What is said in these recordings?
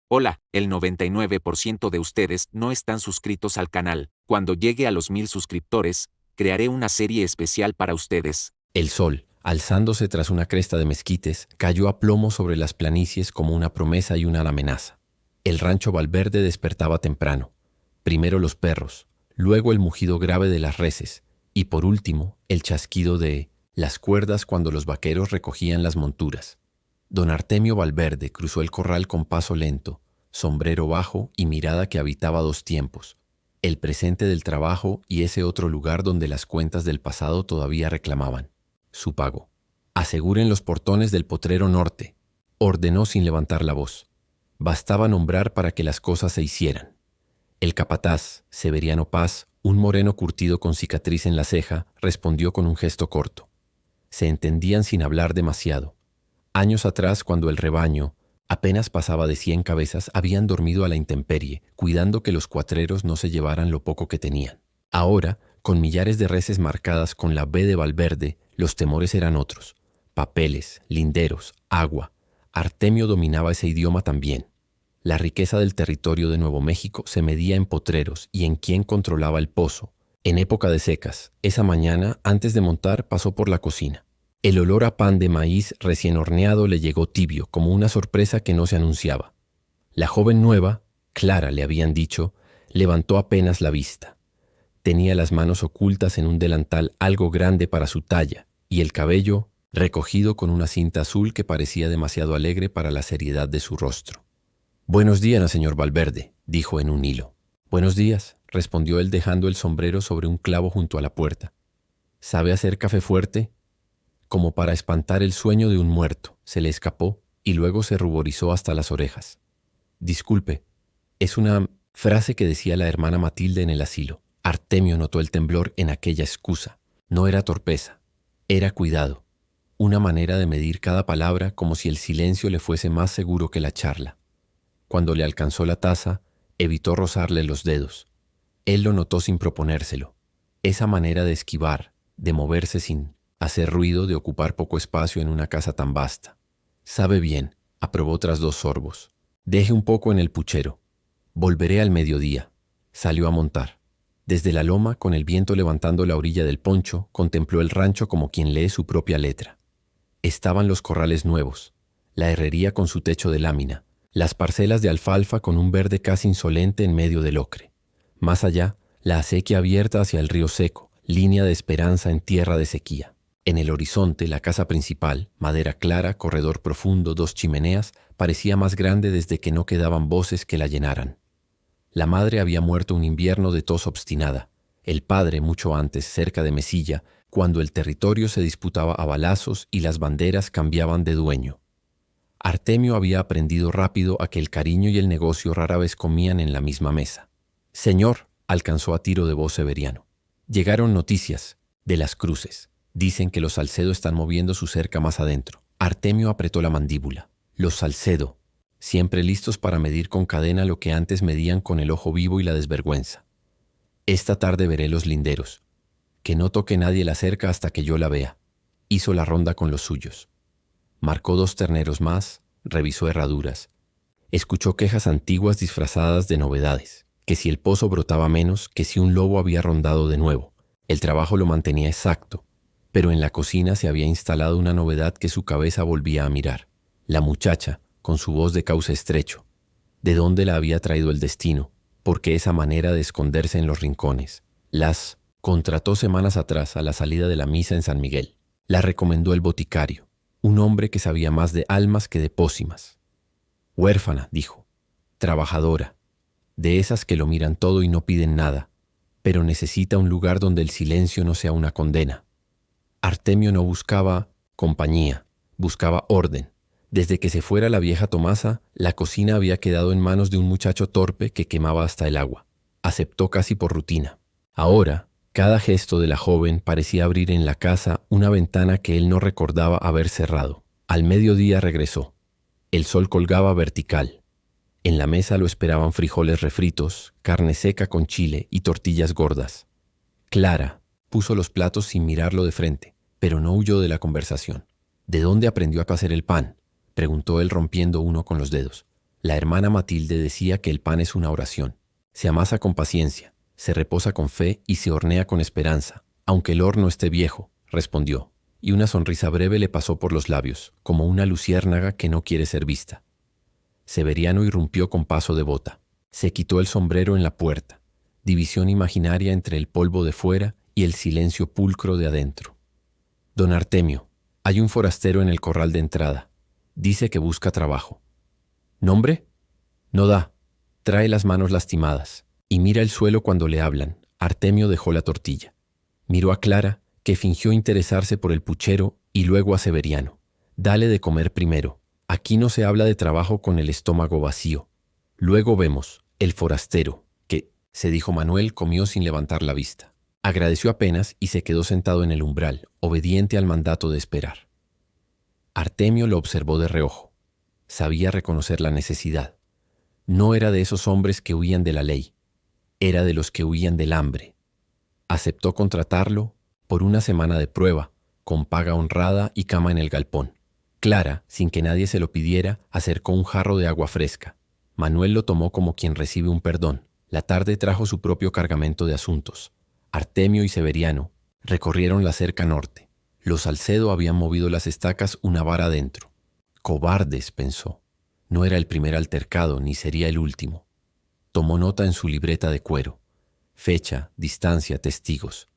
Hola, el 99% de ustedes no están suscritos al canal. Cuando llegue a los 1000 suscriptores, crearé una serie especial para ustedes. El sol, alzándose tras una cresta de mezquites, cayó a plomo sobre las planicies como una promesa y una amenaza. El rancho Valverde despertaba temprano. Primero los perros, luego el mugido grave de las reses y por último el chasquido de las cuerdas cuando los vaqueros recogían las monturas. Don Artemio Valverde cruzó el corral con paso lento, sombrero bajo y mirada que habitaba dos tiempos, el presente del trabajo y ese otro lugar donde las cuentas del pasado todavía reclamaban su pago. Aseguren los portones del potrero norte, ordenó sin levantar la voz. Bastaba nombrar para que las cosas se hicieran. El capataz, Severiano Paz, un moreno curtido con cicatriz en la ceja, respondió con un gesto corto. Se entendían sin hablar demasiado. Años atrás, cuando el rebaño apenas pasaba de 100 cabezas, habían dormido a la intemperie, cuidando que los cuatreros no se llevaran lo poco que tenían. Ahora, con millares de reses marcadas con la B de Valverde, los temores eran otros. Papeles, linderos, agua. Artemio dominaba ese idioma también. La riqueza del territorio de Nuevo México se medía en potreros y en quién controlaba el pozo. En época de secas, esa mañana, antes de montar, pasó por la cocina. El olor a pan de maíz recién horneado le llegó tibio, como una sorpresa que no se anunciaba. La joven nueva, Clara le habían dicho, levantó apenas la vista. Tenía las manos ocultas en un delantal algo grande para su talla y el cabello recogido con una cinta azul que parecía demasiado alegre para la seriedad de su rostro. «Buenos días, señor Valverde», dijo en un hilo. «Buenos días», respondió él dejando el sombrero sobre un clavo junto a la puerta. «¿Sabe hacer café fuerte?» Como para espantar el sueño de un muerto, se le escapó y luego se ruborizó hasta las orejas. «Disculpe», es una frase que decía la hermana Matilde en el asilo. Artemio notó el temblor en aquella excusa. No era torpeza, era cuidado. Una manera de medir cada palabra como si el silencio le fuese más seguro que la charla. Cuando le alcanzó la taza, evitó rozarle los dedos. Él lo notó sin proponérselo. Esa manera de esquivar, de moverse sin hacer ruido, de ocupar poco espacio en una casa tan vasta. «Sabe bien», aprobó tras 2 sorbos. «Deje un poco en el puchero. Volveré al mediodía». Salió a montar. Desde la loma, con el viento levantando la orilla del poncho, contempló el rancho como quien lee su propia letra. Estaban los corrales nuevos, la herrería con su techo de lámina, las parcelas de alfalfa con un verde casi insolente en medio del ocre. Más allá, la acequia abierta hacia el río seco, línea de esperanza en tierra de sequía. En el horizonte, la casa principal, madera clara, corredor profundo, 2 chimeneas, parecía más grande desde que no quedaban voces que la llenaran. La madre había muerto un invierno de tos obstinada, el padre mucho antes, cerca de Mesilla, cuando el territorio se disputaba a balazos y las banderas cambiaban de dueño. Artemio había aprendido rápido a que el cariño y el negocio rara vez comían en la misma mesa. «Señor», alcanzó a tiro de voz Severiano. «Llegaron noticias de Las Cruces. Dicen que los Salcedo están moviendo su cerca más adentro». Artemio apretó la mandíbula. «Los Salcedo, siempre listos para medir con cadena lo que antes medían con el ojo vivo y la desvergüenza. Esta tarde veré los linderos. Que no toque nadie la cerca hasta que yo la vea». Hizo la ronda con los suyos. Marcó 2 terneros más, revisó herraduras. Escuchó quejas antiguas disfrazadas de novedades, que si el pozo brotaba menos, que si un lobo había rondado de nuevo. El trabajo lo mantenía exacto, pero en la cocina se había instalado una novedad que su cabeza volvía a mirar. La muchacha, con su voz de cauce estrecho. ¿De dónde la había traído el destino? ¿Por qué esa manera de esconderse en los rincones? Las contrató semanas atrás a la salida de la misa en San Miguel. La recomendó el boticario, un hombre que sabía más de almas que de pócimas. «Huérfana», dijo, «trabajadora, de esas que lo miran todo y no piden nada, pero necesita un lugar donde el silencio no sea una condena». Artemio no buscaba compañía, buscaba orden. Desde que se fuera la vieja Tomasa, la cocina había quedado en manos de un muchacho torpe que quemaba hasta el agua. Aceptó casi por rutina. Ahora, cada gesto de la joven parecía abrir en la casa una ventana que él no recordaba haber cerrado. Al mediodía regresó. El sol colgaba vertical. En la mesa lo esperaban frijoles refritos, carne seca con chile y tortillas gordas. Clara puso los platos sin mirarlo de frente, pero no huyó de la conversación. «¿De dónde aprendió a hacer el pan?», preguntó él rompiendo uno con los dedos. La hermana Matilde decía que el pan es una oración. Se amasa con paciencia, se reposa con fe y se hornea con esperanza, aunque el horno esté viejo, respondió, y una sonrisa breve le pasó por los labios, como una luciérnaga que no quiere ser vista. Severiano irrumpió con paso de bota. Se quitó el sombrero en la puerta, división imaginaria entre el polvo de fuera y el silencio pulcro de adentro. Don Artemio, hay un forastero en el corral de entrada. Dice que busca trabajo. ¿Nombre? No da. Trae las manos lastimadas y mira el suelo cuando le hablan. Artemio dejó la tortilla. Miró a Clara, que fingió interesarse por el puchero, y luego a Severiano. Dale de comer primero. Aquí no se habla de trabajo con el estómago vacío. Luego vemos, el forastero, que, se dijo Manuel, comió sin levantar la vista. Agradeció apenas y se quedó sentado en el umbral, obediente al mandato de esperar. Artemio lo observó de reojo. Sabía reconocer la necesidad. No era de esos hombres que huían de la ley. Era de los que huían del hambre. Aceptó contratarlo por una semana de prueba, con paga honrada y cama en el galpón. Clara, sin que nadie se lo pidiera, acercó un jarro de agua fresca. Manuel lo tomó como quien recibe un perdón. La tarde trajo su propio cargamento de asuntos. Artemio y Severiano recorrieron la cerca norte. Los Salcedo habían movido las estacas una vara adentro. Cobardes, pensó. No era el primer altercado, ni sería el último. Tomó nota en su libreta de cuero. Fecha, distancia, testigos.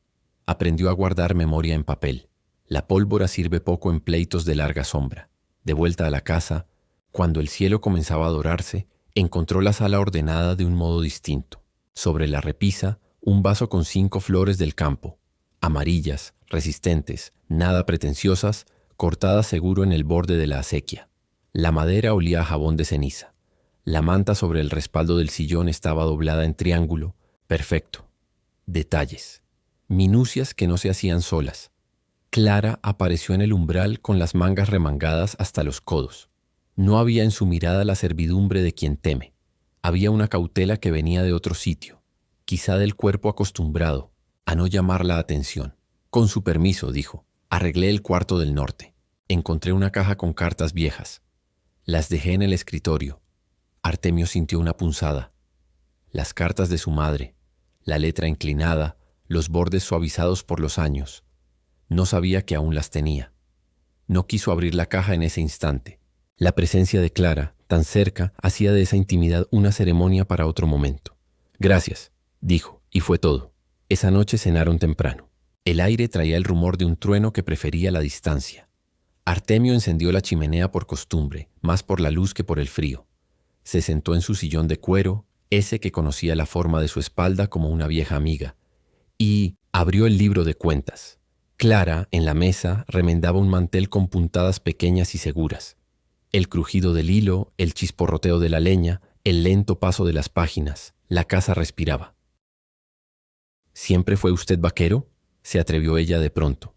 Aprendió a guardar memoria en papel. La pólvora sirve poco en pleitos de larga sombra. De vuelta a la casa, cuando el cielo comenzaba a dorarse, encontró la sala ordenada de un modo distinto. Sobre la repisa, un vaso con 5 flores del campo, amarillas, resistentes, nada pretenciosas, cortadas seguro en el borde de la acequia. La madera olía a jabón de ceniza. La manta sobre el respaldo del sillón estaba doblada en triángulo, perfecto. Detalles, minucias que no se hacían solas. Clara apareció en el umbral con las mangas remangadas hasta los codos. No había en su mirada la servidumbre de quien teme. Había una cautela que venía de otro sitio, quizá del cuerpo acostumbrado a no llamar la atención. Con su permiso, dijo, arreglé el cuarto del norte. Encontré una caja con cartas viejas. Las dejé en el escritorio. Artemio sintió una punzada. Las cartas de su madre, la letra inclinada, los bordes suavizados por los años. No sabía que aún las tenía. No quiso abrir la caja en ese instante. La presencia de Clara, tan cerca, hacía de esa intimidad una ceremonia para otro momento. Gracias, dijo, y fue todo. Esa noche cenaron temprano. El aire traía el rumor de un trueno que prefería la distancia. Artemio encendió la chimenea por costumbre, más por la luz que por el frío. Se sentó en su sillón de cuero, ese que conocía la forma de su espalda como una vieja amiga, y abrió el libro de cuentas. Clara, en la mesa, remendaba un mantel con puntadas pequeñas y seguras. El crujido del hilo, el chisporroteo de la leña, el lento paso de las páginas. La casa respiraba. ¿Siempre fue usted vaquero?, se atrevió ella de pronto.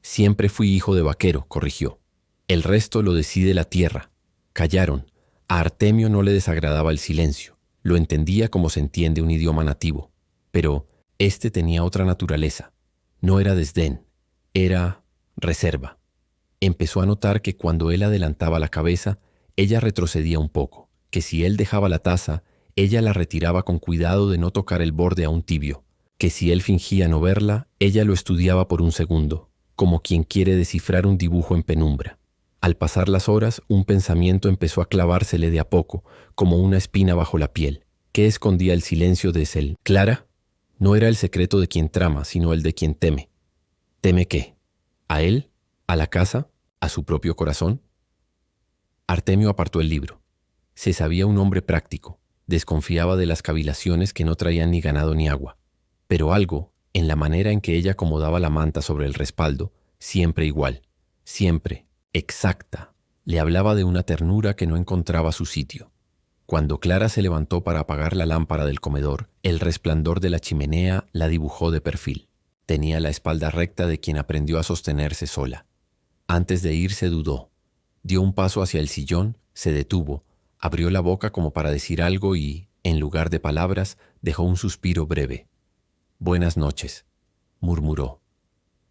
Siempre fui hijo de vaquero, corrigió. El resto lo decide la tierra. Callaron. A Artemio no le desagradaba el silencio. Lo entendía como se entiende un idioma nativo. Pero este tenía otra naturaleza. No era desdén. Era reserva. Empezó a notar que cuando él adelantaba la cabeza, ella retrocedía un poco, que si él dejaba la taza, ella la retiraba con cuidado de no tocar el borde aún tibio, que si él fingía no verla, ella lo estudiaba por un segundo, como quien quiere descifrar un dibujo en penumbra. Al pasar las horas, un pensamiento empezó a clavársele de a poco, como una espina bajo la piel. ¿Qué escondía el silencio de él? ¿Clara? No era el secreto de quien trama, sino el de quien teme. ¿Teme qué? ¿A él? ¿A la casa? ¿A su propio corazón? Artemio apartó el libro. Se sabía un hombre práctico. Desconfiaba de las cavilaciones que no traían ni ganado ni agua. Pero algo, en la manera en que ella acomodaba la manta sobre el respaldo, siempre igual, siempre, exacta, le hablaba de una ternura que no encontraba su sitio. Cuando Clara se levantó para apagar la lámpara del comedor, el resplandor de la chimenea la dibujó de perfil. Tenía la espalda recta de quien aprendió a sostenerse sola. Antes de irse dudó. Dio un paso hacia el sillón, se detuvo, abrió la boca como para decir algo y, en lugar de palabras, dejó un suspiro breve. «Buenas noches», murmuró.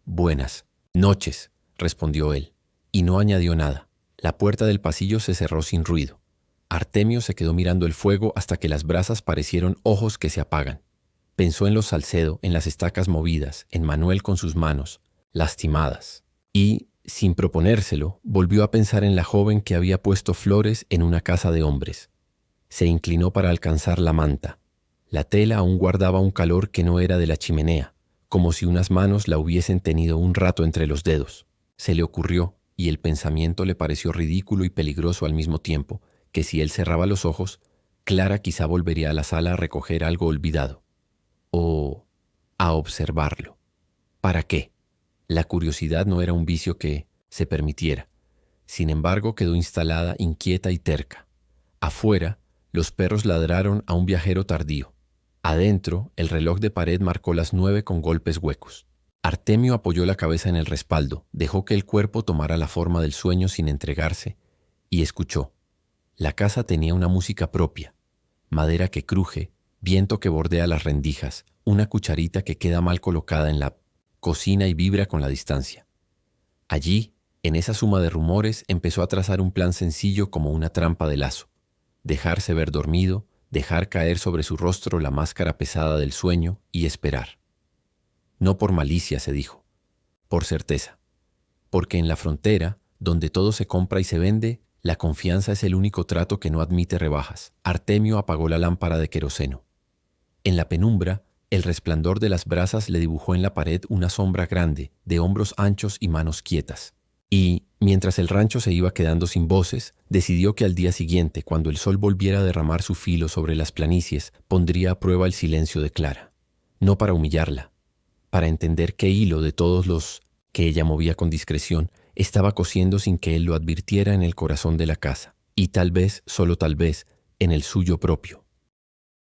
«Buenas noches», respondió él, y no añadió nada. La puerta del pasillo se cerró sin ruido. Artemio se quedó mirando el fuego hasta que las brasas parecieron ojos que se apagan. Pensó en los Salcedo, en las estacas movidas, en Manuel con sus manos, lastimadas. Y, sin proponérselo, volvió a pensar en la joven que había puesto flores en una casa de hombres. Se inclinó para alcanzar la manta. La tela aún guardaba un calor que no era de la chimenea, como si unas manos la hubiesen tenido un rato entre los dedos. Se le ocurrió, y el pensamiento le pareció ridículo y peligroso al mismo tiempo, que si él cerraba los ojos, Clara quizá volvería a la sala a recoger algo olvidado. O a observarlo. ¿Para qué? La curiosidad no era un vicio que se permitiera. Sin embargo, quedó instalada, inquieta y terca. Afuera, los perros ladraron a un viajero tardío. Adentro, el reloj de pared marcó las 9 con golpes huecos. Artemio apoyó la cabeza en el respaldo, dejó que el cuerpo tomara la forma del sueño sin entregarse, y escuchó. La casa tenía una música propia, madera que cruje, viento que bordea las rendijas, una cucharita que queda mal colocada en la cocina y vibra con la distancia. Allí, en esa suma de rumores, empezó a trazar un plan sencillo como una trampa de lazo. Dejarse ver dormido, dejar caer sobre su rostro la máscara pesada del sueño y esperar. No por malicia, se dijo, por certeza. Porque en la frontera, donde todo se compra y se vende, la confianza es el único trato que no admite rebajas. Artemio apagó la lámpara de queroseno. En la penumbra, el resplandor de las brasas le dibujó en la pared una sombra grande, de hombros anchos y manos quietas. Y, mientras el rancho se iba quedando sin voces, decidió que al día siguiente, cuando el sol volviera a derramar su filo sobre las planicies, pondría a prueba el silencio de Clara. No para humillarla, para entender qué hilo de todos los que ella movía con discreción estaba cosiendo sin que él lo advirtiera en el corazón de la casa, y tal vez, solo tal vez, en el suyo propio.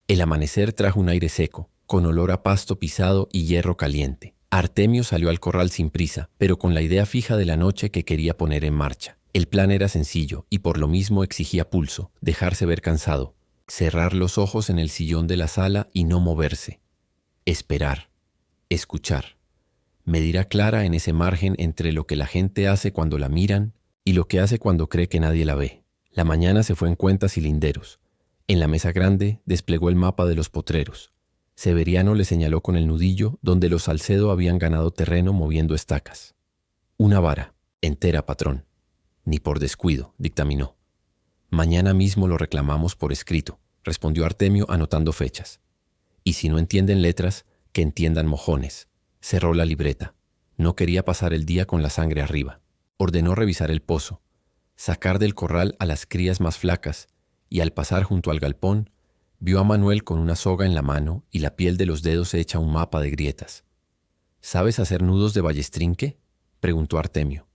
El amanecer trajo un aire seco, con olor a pasto pisado y hierro caliente. Artemio salió al corral sin prisa, pero con la idea fija de la noche que quería poner en marcha. El plan era sencillo y por lo mismo exigía pulso, dejarse ver cansado, cerrar los ojos en el sillón de la sala y no moverse. Esperar, escuchar. Medir a Clara en ese margen entre lo que la gente hace cuando la miran y lo que hace cuando cree que nadie la ve. La mañana se fue en cuentas y linderos. En la mesa grande desplegó el mapa de los potreros. Severiano le señaló con el nudillo donde los Salcedo habían ganado terreno moviendo estacas. Una vara, entera, patrón. Ni por descuido, dictaminó. Mañana mismo lo reclamamos por escrito, respondió Artemio anotando fechas. Y si no entienden letras, que entiendan mojones. Cerró la libreta. No quería pasar el día con la sangre arriba. Ordenó revisar el pozo, sacar del corral a las crías más flacas, y al pasar junto al galpón, vio a Manuel con una soga en la mano y la piel de los dedos hecha un mapa de grietas. ¿Sabes hacer nudos de ballestrinque?, preguntó Artemio.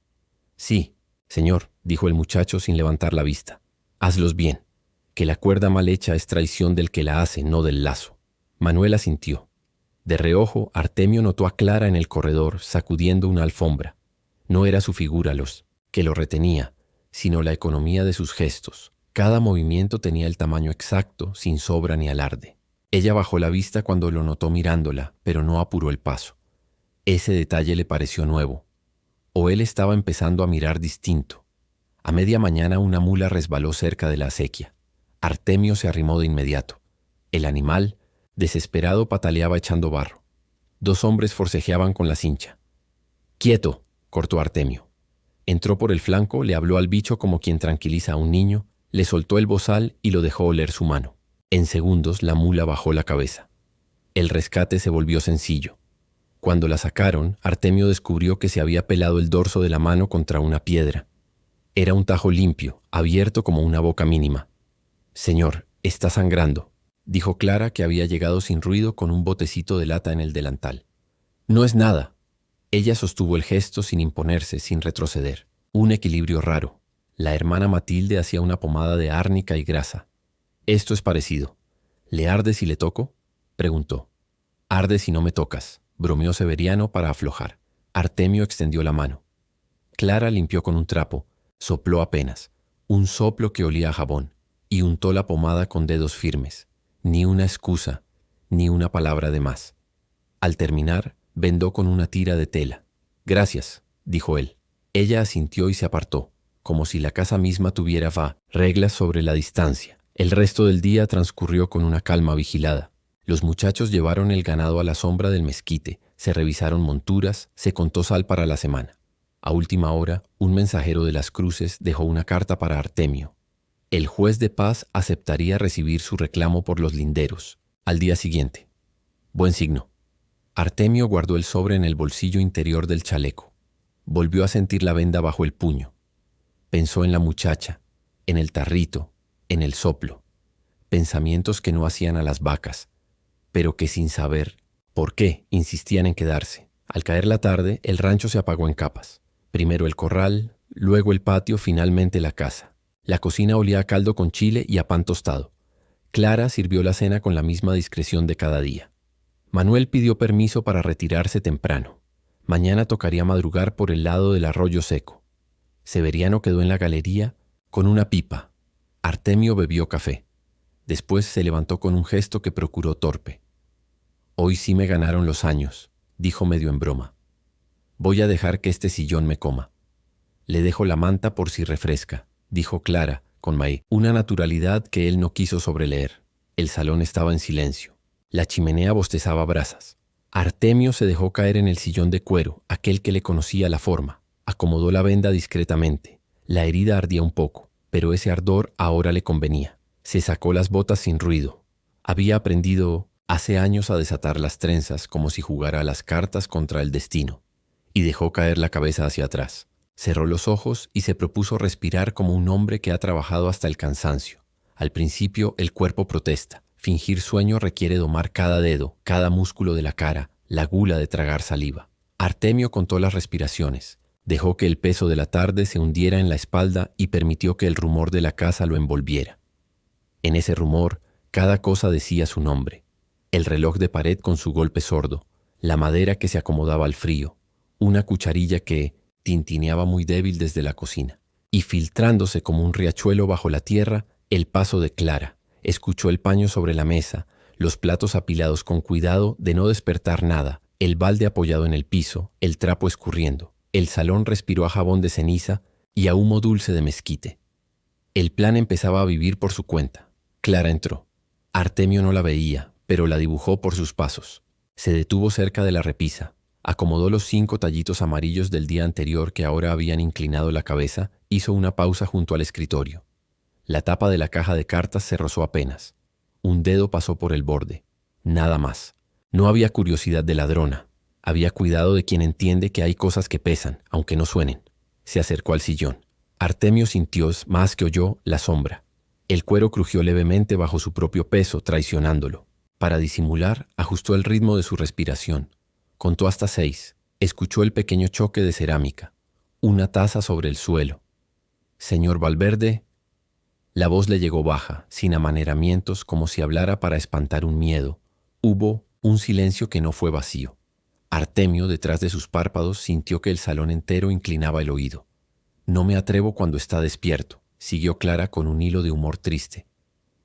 Sí, señor, dijo el muchacho sin levantar la vista. Hazlos bien, que la cuerda mal hecha es traición del que la hace, no del lazo. Manuel asintió. De reojo, Artemio notó a Clara en el corredor sacudiendo una alfombra. No era su figura que lo retenía, sino la economía de sus gestos. Cada movimiento tenía el tamaño exacto, sin sobra ni alarde. Ella bajó la vista cuando lo notó mirándola, pero no apuró el paso. Ese detalle le pareció nuevo. O él estaba empezando a mirar distinto. A media mañana una mula resbaló cerca de la acequia. Artemio se arrimó de inmediato. El animal, desesperado, pataleaba echando barro. 2 hombres forcejeaban con la cincha. «¡Quieto!», cortó Artemio. Entró por el flanco, le habló al bicho como quien tranquiliza a un niño, le soltó el bozal y lo dejó oler su mano. En segundos la mula bajó la cabeza. El rescate se volvió sencillo. Cuando la sacaron, Artemio descubrió que se había pelado el dorso de la mano contra una piedra. Era un tajo limpio, abierto como una boca mínima. «Señor, está sangrando», dijo Clara, que había llegado sin ruido con un botecito de lata en el delantal. «No es nada». Ella sostuvo el gesto sin imponerse, sin retroceder. Un equilibrio raro. La hermana Matilde hacía una pomada de árnica y grasa. «Esto es parecido». «¿Le arde si le toco?», preguntó. «Arde si no me tocas», bromeó Severiano para aflojar. Artemio extendió la mano. Clara limpió con un trapo, sopló apenas, un soplo que olía a jabón, y untó la pomada con dedos firmes. Ni una excusa, ni una palabra de más. Al terminar, vendó con una tira de tela. «Gracias», dijo él. Ella asintió y se apartó. como si la casa misma tuviera reglas sobre la distancia. El resto del día transcurrió con una calma vigilada. Los muchachos llevaron el ganado a la sombra del mezquite, se revisaron monturas, se contó sal para la semana. A última hora, un mensajero de las Cruces dejó una carta para Artemio. El juez de paz aceptaría recibir su reclamo por los linderos. Al día siguiente. Buen signo. Artemio guardó el sobre en el bolsillo interior del chaleco. Volvió a sentir la venda bajo el puño. Pensó en la muchacha, en el tarrito, en el soplo. Pensamientos que no hacían a las vacas, pero que sin saber por qué insistían en quedarse. Al caer la tarde, el rancho se apagó en capas. Primero el corral, luego el patio, finalmente la casa. La cocina olía a caldo con chile y a pan tostado. Clara sirvió la cena con la misma discreción de cada día. Manuel pidió permiso para retirarse temprano. Mañana tocaría madrugar por el lado del arroyo seco. Severiano quedó en la galería con una pipa. Artemio bebió café. Después se levantó con un gesto que procuró torpe. «Hoy sí me ganaron los años», dijo medio en broma. «Voy a dejar que este sillón me coma. Le dejo la manta por si refresca», dijo Clara, con una naturalidad que él no quiso sobreleer. El salón estaba en silencio. La chimenea bostezaba brasas. Artemio se dejó caer en el sillón de cuero, aquel que le conocía la forma. Acomodó la venda discretamente. La herida ardía un poco, pero ese ardor ahora le convenía. Se sacó las botas sin ruido. Había aprendido hace años a desatar las trenzas como si jugara a las cartas contra el destino, y dejó caer la cabeza hacia atrás. Cerró los ojos y se propuso respirar como un hombre que ha trabajado hasta el cansancio. Al principio el cuerpo protesta. Fingir sueño requiere domar cada dedo, cada músculo de la cara, la gula de tragar saliva. Artemio contó las respiraciones. Dejó que el peso de la tarde se hundiera en la espalda y permitió que el rumor de la casa lo envolviera. En ese rumor, cada cosa decía su nombre. El reloj de pared con su golpe sordo, la madera que se acomodaba al frío, una cucharilla que tintineaba muy débil desde la cocina. Y filtrándose como un riachuelo bajo la tierra, el paso de Clara. Escuchó el paño sobre la mesa, los platos apilados con cuidado de no despertar nada, el balde apoyado en el piso, el trapo escurriendo. El salón respiró a jabón de ceniza y a humo dulce de mezquite. El plan empezaba a vivir por su cuenta. Clara entró. Artemio no la veía, pero la dibujó por sus pasos. Se detuvo cerca de la repisa, acomodó los 5 tallitos amarillos del día anterior que ahora habían inclinado la cabeza, hizo una pausa junto al escritorio. La tapa de la caja de cartas se rozó apenas. Un dedo pasó por el borde. Nada más. No había curiosidad de ladrona. Había cuidado de quien entiende que hay cosas que pesan, aunque no suenen. Se acercó al sillón. Artemio sintió, más que oyó, la sombra. El cuero crujió levemente bajo su propio peso, traicionándolo. Para disimular, ajustó el ritmo de su respiración. Contó hasta 6. Escuchó el pequeño choque de cerámica. Una taza sobre el suelo. «Señor Valverde». La voz le llegó baja, sin amaneramientos, como si hablara para espantar un miedo. Hubo un silencio que no fue vacío. Artemio, detrás de sus párpados, sintió que el salón entero inclinaba el oído. «No me atrevo cuando está despierto», siguió Clara con un hilo de humor triste.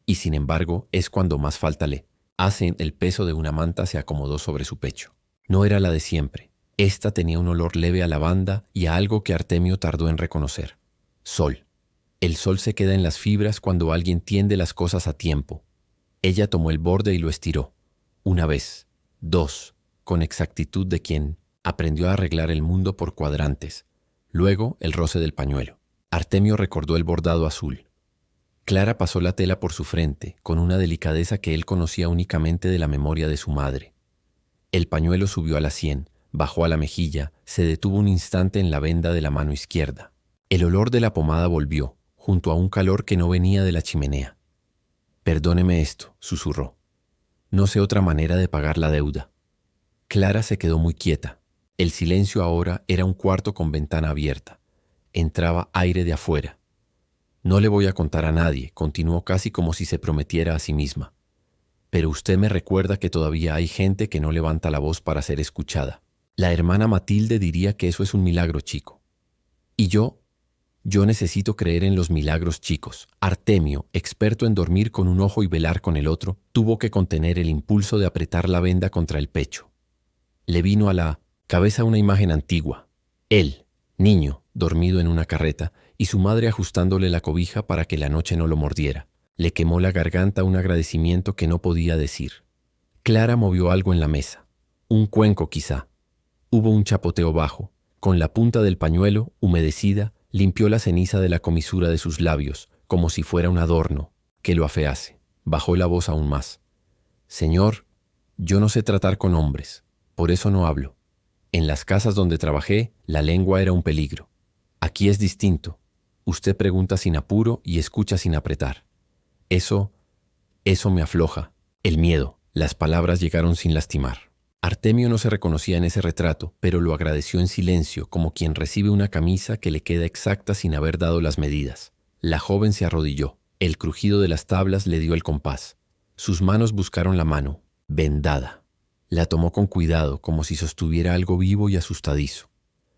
«Y sin embargo, es cuando más falta le hace». El peso de una manta se acomodó sobre su pecho. No era la de siempre. Esta tenía un olor leve a lavanda y a algo que Artemio tardó en reconocer. Sol. El sol se queda en las fibras cuando alguien tiende las cosas a tiempo. Ella tomó el borde y lo estiró. Una vez, 2, con exactitud de quien aprendió a arreglar el mundo por cuadrantes. Luego, el roce del pañuelo. Artemio recordó el bordado azul. Clara pasó la tela por su frente, con una delicadeza que él conocía únicamente de la memoria de su madre. El pañuelo subió a la sien, bajó a la mejilla, se detuvo un instante en la venda de la mano izquierda. El olor de la pomada volvió, junto a un calor que no venía de la chimenea. «Perdóneme esto», susurró. «No sé otra manera de pagar la deuda». Clara se quedó muy quieta. El silencio ahora era un cuarto con ventana abierta. Entraba aire de afuera. «No le voy a contar a nadie», continuó casi como si se prometiera a sí misma. «Pero usted me recuerda que todavía hay gente que no levanta la voz para ser escuchada. La hermana Matilde diría que eso es un milagro chico. Y yo necesito creer en los milagros chicos». Artemio, experto en dormir con un ojo y velar con el otro, tuvo que contener el impulso de apretar la venda contra el pecho. Le vino a la cabeza una imagen antigua. Él, niño, dormido en una carreta, y su madre ajustándole la cobija para que la noche no lo mordiera. Le quemó la garganta un agradecimiento que no podía decir. Clara movió algo en la mesa. Un cuenco quizá. Hubo un chapoteo bajo. Con la punta del pañuelo, humedecida, limpió la ceniza de la comisura de sus labios, como si fuera un adorno que lo afease. Bajó la voz aún más. Señor, yo no sé tratar con hombres, por eso no hablo. En las casas donde trabajé, la lengua era un peligro. Aquí es distinto. Usted pregunta sin apuro y escucha sin apretar. Eso me afloja. El miedo. Las palabras llegaron sin lastimar. Artemio no se reconocía en ese retrato, pero lo agradeció en silencio, como quien recibe una camisa que le queda exacta sin haber dado las medidas. La joven se arrodilló. El crujido de las tablas le dio el compás. Sus manos buscaron la mano, vendada. La tomó con cuidado, como si sostuviera algo vivo y asustadizo.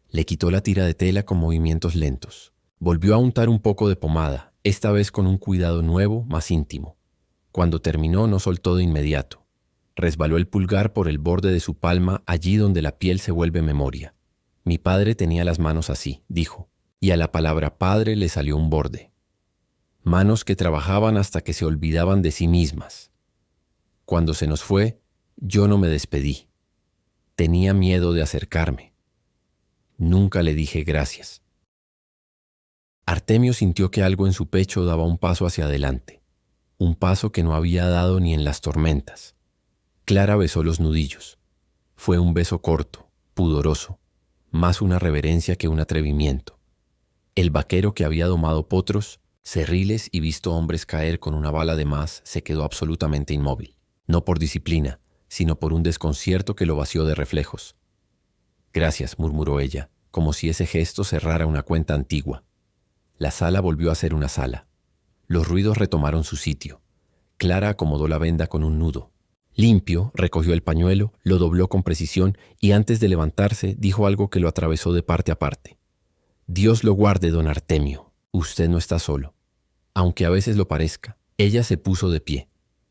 Le quitó la tira de tela con movimientos lentos. Volvió a untar un poco de pomada, esta vez con un cuidado nuevo, más íntimo. Cuando terminó, no soltó de inmediato. Resbaló el pulgar por el borde de su palma allí donde la piel se vuelve memoria. Mi padre tenía las manos así, dijo, y a la palabra padre le salió un borde. Manos que trabajaban hasta que se olvidaban de sí mismas. Cuando se nos fue, yo no me despedí. Tenía miedo de acercarme. Nunca le dije gracias. Artemio sintió que algo en su pecho daba un paso hacia adelante, un paso que no había dado ni en las tormentas. Clara besó los nudillos. Fue un beso corto, pudoroso, más una reverencia que un atrevimiento. El vaquero que había domado potros, cerriles y visto hombres caer con una bala de más, se quedó absolutamente inmóvil, no por disciplina, sino por un desconcierto que lo vació de reflejos. Gracias, murmuró ella, como si ese gesto cerrara una cuenta antigua. La sala volvió a ser una sala. Los ruidos retomaron su sitio. Clara acomodó la venda con un nudo. Limpio, recogió el pañuelo, lo dobló con precisión y antes de levantarse dijo algo que lo atravesó de parte a parte. Dios lo guarde, don Artemio. Usted no está solo. Aunque a veces lo parezca. Ella se puso de pie.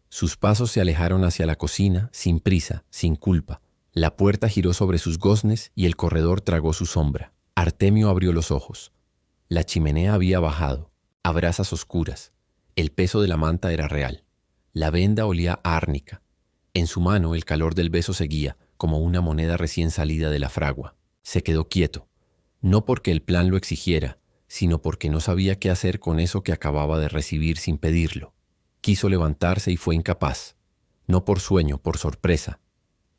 Sus pasos se alejaron hacia la cocina, sin prisa, sin culpa. La puerta giró sobre sus goznes y el corredor tragó su sombra. Artemio abrió los ojos. La chimenea había bajado, a brasas oscuras. El peso de la manta era real. La venda olía a árnica. En su mano el calor del beso seguía, como una moneda recién salida de la fragua. Se quedó quieto, no porque el plan lo exigiera, sino porque no sabía qué hacer con eso que acababa de recibir sin pedirlo. Quiso levantarse y fue incapaz. No por sueño, por sorpresa.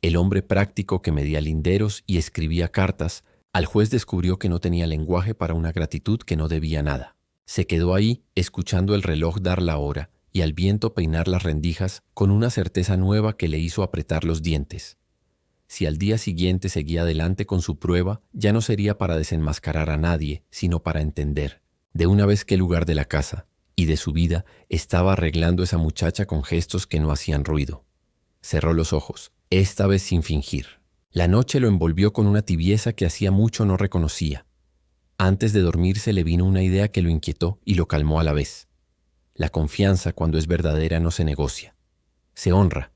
El hombre práctico que medía linderos y escribía cartas, al juez descubrió que no tenía lenguaje para una gratitud que no debía nada. Se quedó ahí, escuchando el reloj dar la hora y al viento peinar las rendijas con una certeza nueva que le hizo apretar los dientes. Si al día siguiente seguía adelante con su prueba, ya no sería para desenmascarar a nadie, sino para entender, de una vez qué lugar de la casa y de su vida estaba arreglando esa muchacha con gestos que no hacían ruido. Cerró los ojos, esta vez sin fingir. La noche lo envolvió con una tibieza que hacía mucho no reconocía. Antes de dormirse le vino una idea que lo inquietó y lo calmó a la vez. La confianza, cuando es verdadera, no se negocia. Se honra,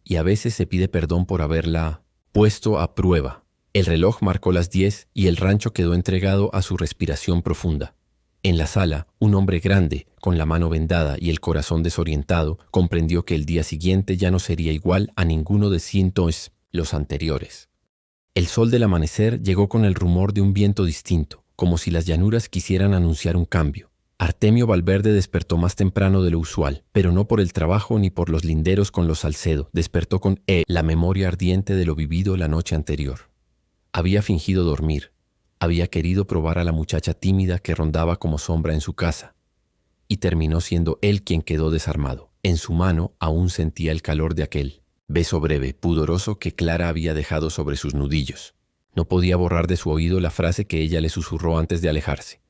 y a veces se pide perdón por haberla puesto a prueba. El reloj marcó las 10 y el rancho quedó entregado a su respiración profunda. En la sala, un hombre grande, con la mano vendada y el corazón desorientado, comprendió que el día siguiente ya no sería igual a ninguno de cientos los anteriores. El sol del amanecer llegó con el rumor de un viento distinto, como si las llanuras quisieran anunciar un cambio. Artemio Valverde despertó más temprano de lo usual, pero no por el trabajo ni por los linderos con los Salcedo. Despertó con la memoria ardiente de lo vivido la noche anterior. Había fingido dormir. Había querido probar a la muchacha tímida que rondaba como sombra en su casa. Y terminó siendo él quien quedó desarmado. En su mano aún sentía el calor de aquel beso breve, pudoroso que Clara había dejado sobre sus nudillos. No podía borrar de su oído la frase que ella le susurró antes de alejarse.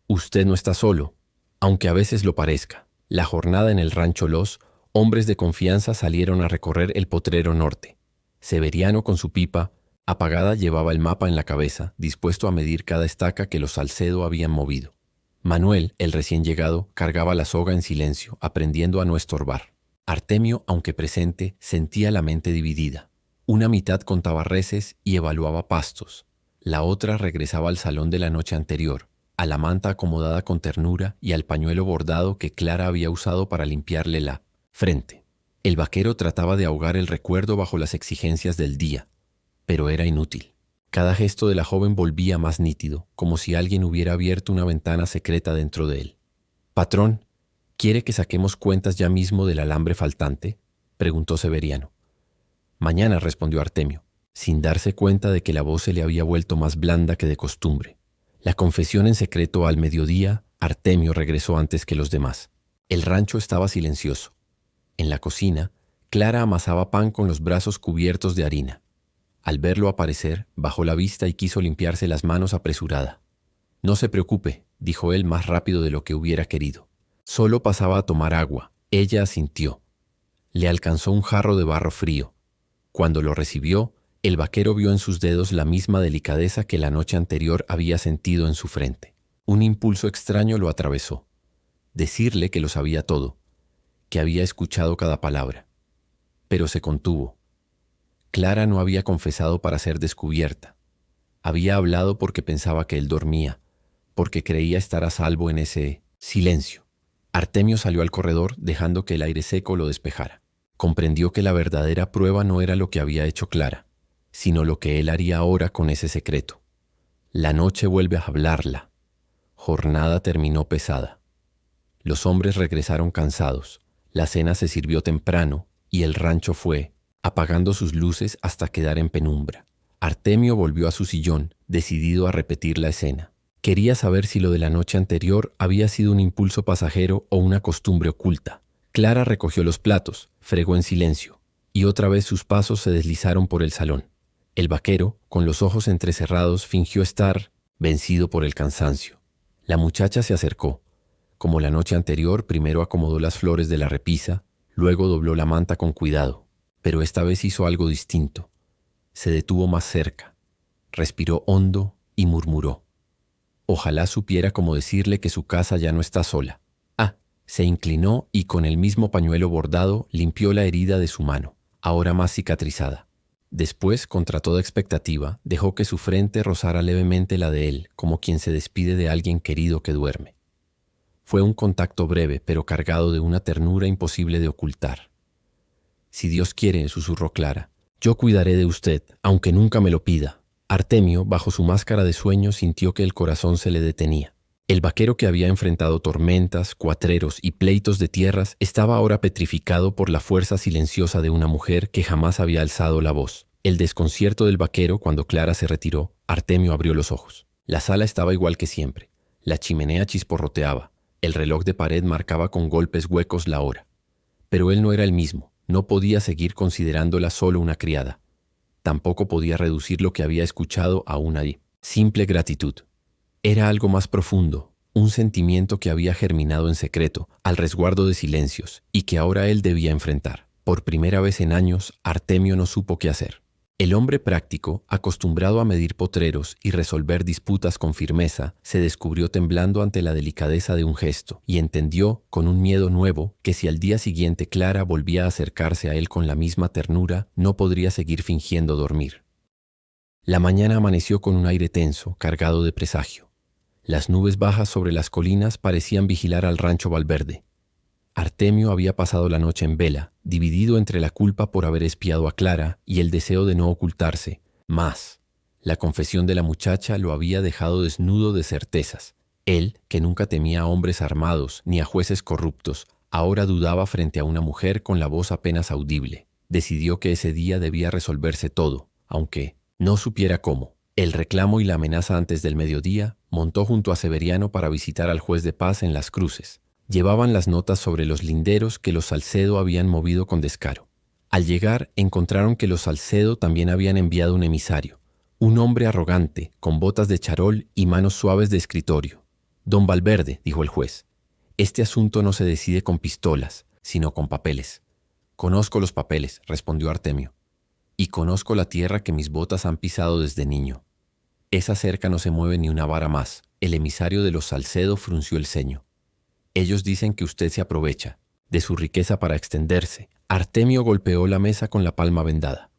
Usted no está solo, aunque a veces lo parezca. La jornada en el rancho Los, hombres de confianza salieron a recorrer el potrero norte. Severiano con su pipa apagada llevaba el mapa en la cabeza, dispuesto a medir cada estaca que los Salcedo habían movido. Manuel, el recién llegado, cargaba la soga en silencio, aprendiendo a no estorbar. Artemio, aunque presente, sentía la mente dividida. Una mitad contaba reses y evaluaba pastos. La otra regresaba al salón de la noche anterior, a la manta acomodada con ternura y al pañuelo bordado que Clara había usado para limpiarle la frente. El vaquero trataba de ahogar el recuerdo bajo las exigencias del día, pero era inútil. Cada gesto de la joven volvía más nítido, como si alguien hubiera abierto una ventana secreta dentro de él. «Patrón, ¿quiere que saquemos cuentas ya mismo del alambre faltante?», preguntó Severiano. «Mañana», respondió Artemio, sin darse cuenta de que la voz se le había vuelto más blanda que de costumbre. La confesión en secreto al mediodía, Artemio regresó antes que los demás. El rancho estaba silencioso. En la cocina, Clara amasaba pan con los brazos cubiertos de harina. Al verlo aparecer, bajó la vista y quiso limpiarse las manos apresurada. «No se preocupe», dijo él más rápido de lo que hubiera querido. Solo pasaba a tomar agua. Ella asintió. Le alcanzó un jarro de barro frío. Cuando lo recibió, el vaquero vio en sus dedos la misma delicadeza que la noche anterior había sentido en su frente. Un impulso extraño lo atravesó. Decirle que lo sabía todo, que había escuchado cada palabra. Pero se contuvo. Clara no había confesado para ser descubierta. Había hablado porque pensaba que él dormía, porque creía estar a salvo en ese silencio. Artemio salió al corredor dejando que el aire seco lo despejara. Comprendió que la verdadera prueba no era lo que había hecho Clara, sino lo que él haría ahora con ese secreto. La noche vuelve a hablarla. Jornada terminó pesada. Los hombres regresaron cansados. La cena se sirvió temprano y el rancho fue apagando sus luces hasta quedar en penumbra. Artemio volvió a su sillón, decidido a repetir la escena. Quería saber si lo de la noche anterior había sido un impulso pasajero o una costumbre oculta. Clara recogió los platos, fregó en silencio, y otra vez sus pasos se deslizaron por el salón. El vaquero, con los ojos entrecerrados, fingió estar vencido por el cansancio. La muchacha se acercó. Como la noche anterior, primero acomodó las flores de la repisa, luego dobló la manta con cuidado, pero esta vez hizo algo distinto. Se detuvo más cerca, respiró hondo y murmuró: «Ojalá supiera cómo decirle que su casa ya no está sola». Se inclinó y con el mismo pañuelo bordado limpió la herida de su mano, ahora más cicatrizada. Después, contra toda expectativa, dejó que su frente rozara levemente la de él, como quien se despide de alguien querido que duerme. Fue un contacto breve, pero cargado de una ternura imposible de ocultar. «Si Dios quiere», susurró Clara, «yo cuidaré de usted, aunque nunca me lo pida». Artemio, bajo su máscara de sueño, sintió que el corazón se le detenía. El vaquero que había enfrentado tormentas, cuatreros y pleitos de tierras estaba ahora petrificado por la fuerza silenciosa de una mujer que jamás había alzado la voz. El desconcierto del vaquero cuando Clara se retiró, Artemio abrió los ojos. La sala estaba igual que siempre. La chimenea chisporroteaba. El reloj de pared marcaba con golpes huecos la hora. Pero él no era el mismo. No podía seguir considerándola solo una criada. Tampoco podía reducir lo que había escuchado a una simple gratitud. Era algo más profundo, un sentimiento que había germinado en secreto, al resguardo de silencios, y que ahora él debía enfrentar. Por primera vez en años, Artemio no supo qué hacer. El hombre práctico, acostumbrado a medir potreros y resolver disputas con firmeza, se descubrió temblando ante la delicadeza de un gesto, y entendió, con un miedo nuevo, que si al día siguiente Clara volvía a acercarse a él con la misma ternura, no podría seguir fingiendo dormir. La mañana amaneció con un aire tenso, cargado de presagio. Las nubes bajas sobre las colinas parecían vigilar al rancho Valverde. Artemio había pasado la noche en vela, dividido entre la culpa por haber espiado a Clara y el deseo de no ocultarse. Más, la confesión de la muchacha lo había dejado desnudo de certezas. Él, que nunca temía a hombres armados ni a jueces corruptos, ahora dudaba frente a una mujer con la voz apenas audible. Decidió que ese día debía resolverse todo, aunque no supiera cómo. El reclamo y la amenaza antes del mediodía, montó junto a Severiano para visitar al juez de paz en Las Cruces. Llevaban las notas sobre los linderos que los Salcedo habían movido con descaro. Al llegar, encontraron que los Salcedo también habían enviado un emisario, un hombre arrogante, con botas de charol y manos suaves de escritorio. «Don Valverde», dijo el juez, «este asunto no se decide con pistolas, sino con papeles». «Conozco los papeles», respondió Artemio, «y conozco la tierra que mis botas han pisado desde niño. Esa cerca no se mueve ni una vara más». El emisario de los Salcedo frunció el ceño. «Ellos dicen que usted se aprovecha de su riqueza para extenderse». Artemio golpeó la mesa con la palma vendada.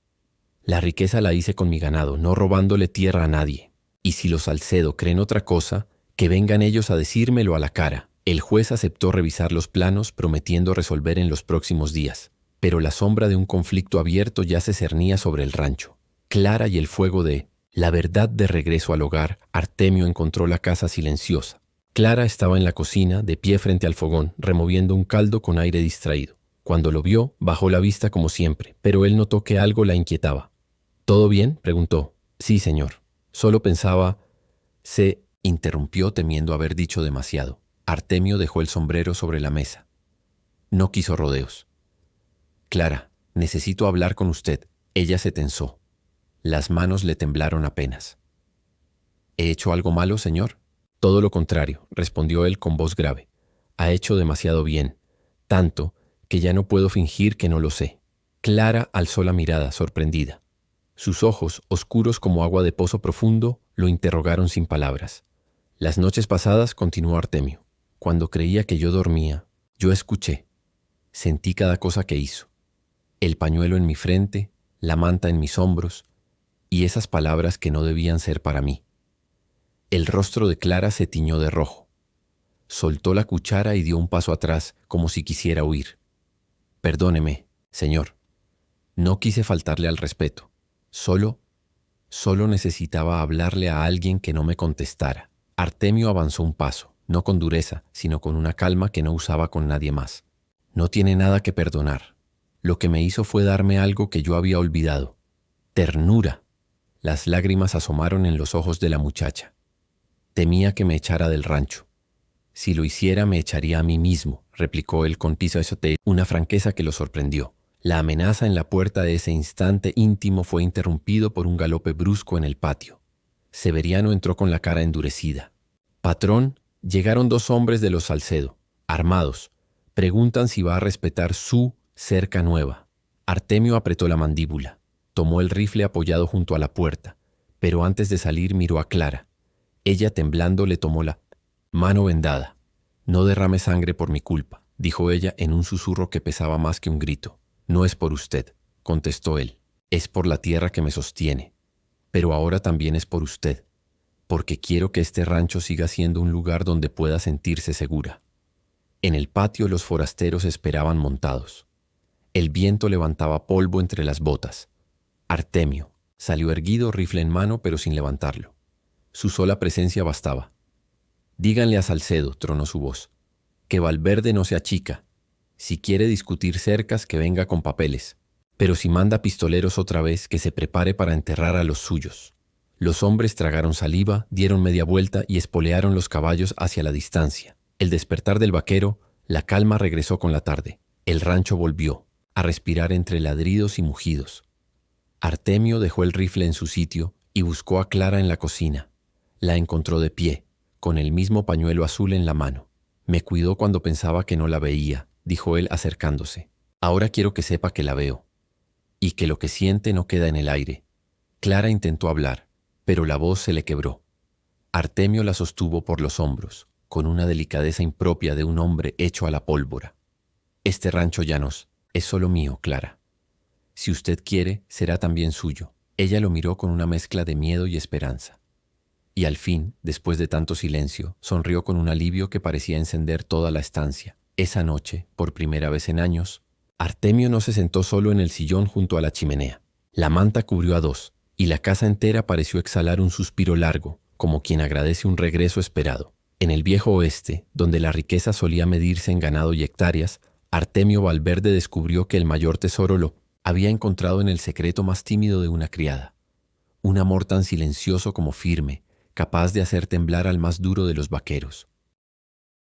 «La riqueza la hice con mi ganado, no robándole tierra a nadie. Y si los Salcedo creen otra cosa, Que vengan ellos a decírmelo a la cara. El juez aceptó revisar los planos, prometiendo resolver en los próximos días. Pero la sombra de un conflicto abierto ya se cernía sobre el rancho. Clara y el fuego de la verdad de regreso al hogar. Artemio encontró la casa silenciosa. Clara estaba en la cocina, de pie frente al fogón, removiendo un caldo con aire distraído. Cuando lo vio, bajó la vista como siempre, pero él notó que algo la inquietaba. ¿Todo bien?, preguntó. Sí, señor. Solo pensaba... Se interrumpió temiendo haber dicho demasiado. Artemio dejó el sombrero sobre la mesa. No quiso rodeos. Clara, necesito hablar con usted. Ella se tensó. Las manos le temblaron apenas. ¿He hecho algo malo, señor? Todo lo contrario, respondió él con voz grave. Ha hecho demasiado bien, tanto que ya no puedo fingir que no lo sé. Clara alzó la mirada, sorprendida. Sus ojos, oscuros como agua de pozo profundo, lo interrogaron sin palabras. Las noches pasadas, continuó Artemio, cuando creía que yo dormía, yo escuché. Sentí cada cosa que hizo. El pañuelo en mi frente, la manta en mis hombros, y esas palabras que no debían ser para mí. El rostro de Clara se tiñó de rojo. Soltó la cuchara y dio un paso atrás, como si quisiera huir. Perdóneme, señor. No quise faltarle al respeto. Solo necesitaba hablarle a alguien que no me contestara. Artemio avanzó un paso, no con dureza, sino con una calma que no usaba con nadie más. No tiene nada que perdonar. Lo que me hizo fue darme algo que yo había olvidado. Ternura. Las lágrimas asomaron en los ojos de la muchacha. Temía que me echara del rancho. Si lo hiciera, me echaría a mí mismo, replicó él con una franqueza que lo sorprendió. La amenaza en la puerta de ese instante íntimo fue interrumpido por un galope brusco en el patio. Severiano entró con la cara endurecida. Patrón, llegaron 2 hombres de los Salcedo, armados. Preguntan si va a respetar su cerca nueva. Artemio apretó la mandíbula. Tomó el rifle apoyado junto a la puerta, pero antes de salir miró a Clara. Ella, temblando, le tomó la mano vendada. No derrame sangre por mi culpa, dijo ella en un susurro que pesaba más que un grito. No es por usted, contestó él. Es por la tierra que me sostiene. Pero ahora también es por usted, porque quiero que este rancho siga siendo un lugar donde pueda sentirse segura. En el patio los forasteros esperaban montados. El viento levantaba polvo entre las botas. Artemio salió erguido, rifle en mano, pero sin levantarlo. Su sola presencia bastaba. Díganle a Salcedo, tronó su voz, que Valverde no se achica. Si quiere discutir cercas, que venga con papeles. Pero si manda pistoleros otra vez, que se prepare para enterrar a los suyos. Los hombres tragaron saliva, dieron media vuelta y espolearon los caballos hacia la distancia. El despertar del vaquero, la calma regresó con la tarde. El rancho volvió a respirar entre ladridos y mugidos. Artemio dejó el rifle en su sitio y buscó a Clara en la cocina. La encontró de pie, con el mismo pañuelo azul en la mano. Me cuidó cuando pensaba que no la veía, dijo él acercándose. Ahora quiero que sepa que la veo, y que lo que siente no queda en el aire. Clara intentó hablar, pero la voz se le quebró. Artemio la sostuvo por los hombros, con una delicadeza impropia de un hombre hecho a la pólvora. Este rancho Llanos es solo mío, Clara. Si usted quiere, será también suyo. Ella lo miró con una mezcla de miedo y esperanza. Y al fin, después de tanto silencio, sonrió con un alivio que parecía encender toda la estancia. Esa noche, por primera vez en años, Artemio no se sentó solo en el sillón junto a la chimenea. La manta cubrió a 2, y la casa entera pareció exhalar un suspiro largo, como quien agradece un regreso esperado. En el viejo oeste, donde la riqueza solía medirse en ganado y hectáreas, Artemio Valverde descubrió que el mayor tesoro lo había encontrado en el secreto más tímido de una criada. Un amor tan silencioso como firme, capaz de hacer temblar al más duro de los vaqueros.